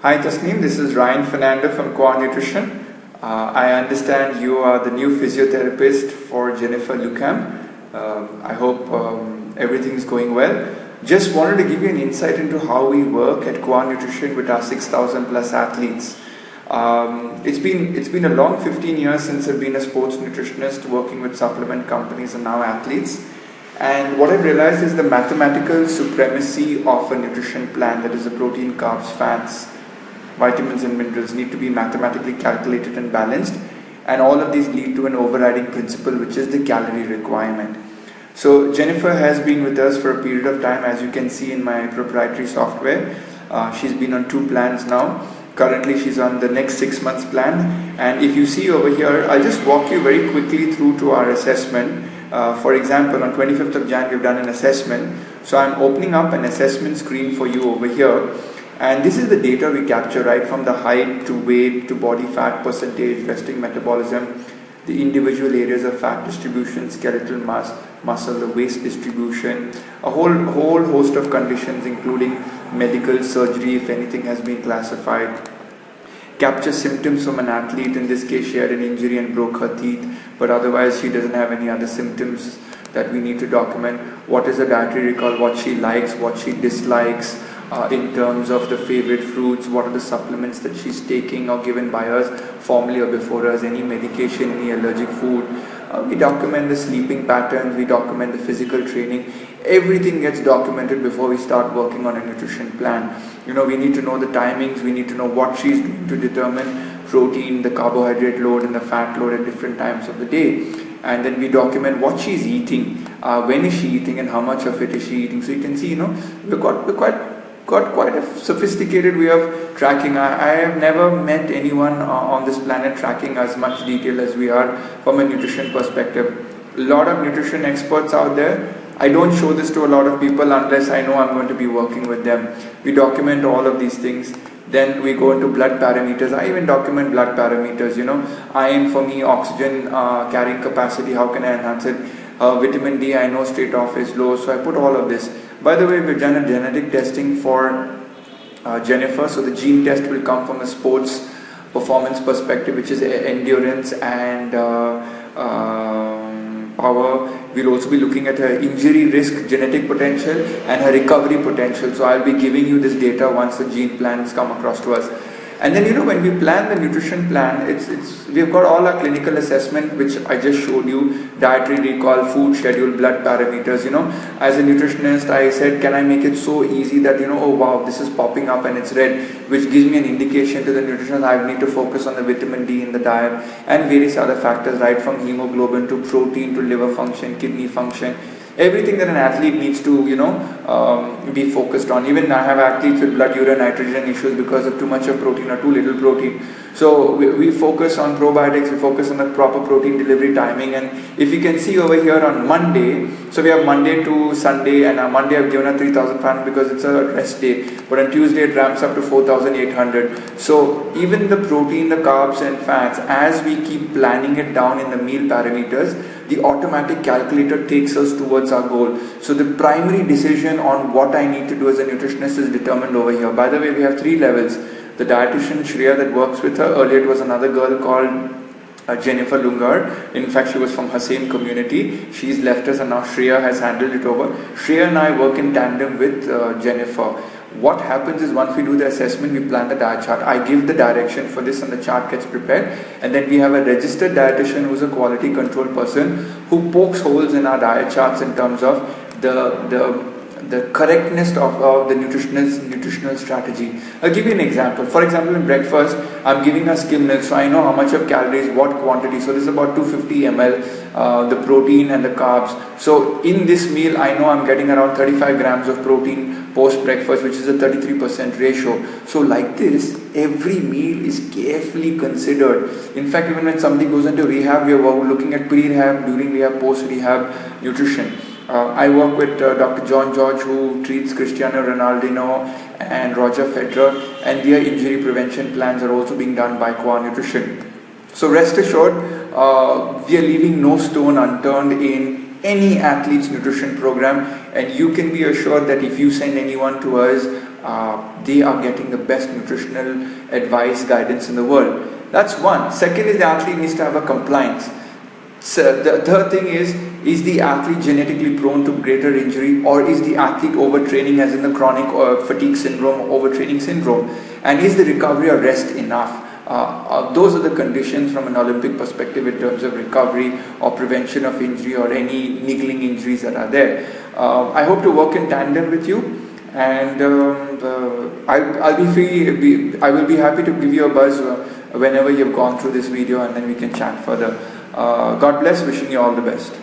Hi Tasneem, this is Ryan Fernando from QUA Nutrition. I understand you are the new physiotherapist for Jennifer Lucam. I hope everything is going well. Just wanted to give you an insight into how we work at QUA Nutrition with our 6,000 plus athletes. It's been a long 15 years since I've been a sports nutritionist working with supplement companies and now athletes. And what I've realized is the mathematical supremacy of a nutrition plan, that is the protein, carbs, fats, vitamins and minerals need to be mathematically calculated and balanced, and all of these lead to an overriding principle, which is the calorie requirement. So Jennifer has been with us for a period of time, as you can see in my proprietary software. She's been on 2 plans now. Currently she's on the next 6 months plan, and if you see over here, I'll just walk you very quickly through to our assessment. For example, on 25th of Jan we've done an assessment, so I'm opening up an assessment screen for you over here. And this is the data we capture, right from the height to weight to body fat percentage, resting metabolism, the individual areas of fat distribution, skeletal mass, muscle, the waist distribution, a whole host of conditions including medical, surgery if anything has been classified. Capture symptoms from an athlete. In this case she had an injury and broke her teeth, but otherwise she doesn't have any other symptoms that we need to document. What is her dietary recall, what she likes, what she dislikes, in terms of the favorite fruits, what are the supplements that she's taking or given by us, formerly or before us, any medication, any allergic food. We document the sleeping patterns, we document the physical training. Everything gets documented before we start working on a nutrition plan. We need to know the timings, we need to know what she's doing to determine protein, the carbohydrate load and the fat load at different times of the day. And then we document what she's eating, when is she eating and how much of it is she eating. So you can see, we've got quite a sophisticated way of tracking. I have never met anyone on this planet tracking as much detail as we are from a nutrition perspective. A lot of nutrition experts out there. I don't show this to a lot of people unless I know I'm going to be working with them. We document all of these things. Then we go into blood parameters. I even document blood parameters, iron for me, oxygen carrying capacity, how can I enhance it? Vitamin D, I know straight off is low, so I put all of this. By the way, we've done a genetic testing for Jennifer, so the gene test will come from a sports performance perspective, which is endurance and power. We'll also be looking at her injury risk, genetic potential and her recovery potential. So I'll be giving you this data once the gene plans come across to us. And then when we plan the nutrition plan, we've got all our clinical assessment, which I just showed you, dietary recall, food schedule, blood parameters. As a nutritionist, I said, can I make it so easy that oh wow, this is popping up and it's red, which gives me an indication to the nutritionist I need to focus on the vitamin D in the diet and various other factors, right from hemoglobin to protein to liver function, kidney function. Everything that an athlete needs to, be focused on. Even I have athletes with blood urea nitrogen issues because of too much of protein or too little protein. So we focus on probiotics, we focus on the proper protein delivery timing. And if you can see over here on Monday, so we have Monday to Sunday, and on Monday I've given a 3,500 because it's a rest day. But on Tuesday it ramps up to 4,800. So even the protein, the carbs and fats, as we keep planning it down in the meal parameters, the automatic calculator takes us towards our goal. So the primary decision on what I need to do as a nutritionist is determined over here. By the way, we have 3 levels. The dietitian Shreya that works with her, earlier it was another girl called Jennifer Lungar. In fact, she was from her same community. She's left us and now Shreya has handled it over. Shreya and I work in tandem with Jennifer. What happens is once we do the assessment, we plan the diet chart. I give the direction for this and the chart gets prepared. And then we have a registered dietitian who's a quality control person who pokes holes in our diet charts in terms of the correctness of the nutritional strategy. I'll give you an example. For example, in breakfast, I'm giving her skim milk, so I know how much of calories, what quantity. So this is about 250 ml, the protein and the carbs. So in this meal, I know I'm getting around 35 grams of protein post breakfast, which is a 33% ratio. So like this, every meal is carefully considered. In fact, even when somebody goes into rehab, we are looking at pre-rehab, during rehab, post-rehab nutrition. I work with Dr. John George, who treats Cristiano Ronaldo and Roger Federer, and their injury prevention plans are also being done by QUA Nutrition. So rest assured, we are leaving no stone unturned in any athlete's nutrition program, and you can be assured that if you send anyone to us they are getting the best nutritional advice, guidance in the world. That's one. Second is the athlete needs to have a compliance. So the third thing is the athlete genetically prone to greater injury, or is the athlete overtraining, as in the chronic fatigue syndrome, overtraining syndrome, and is the recovery or rest enough? Those are the conditions from an Olympic perspective in terms of recovery or prevention of injury or any niggling injuries that are there. I hope to work in tandem with you, and I'll be free. I will be happy to give you a buzz whenever you've gone through this video, and then we can chat further. God bless, wishing you all the best.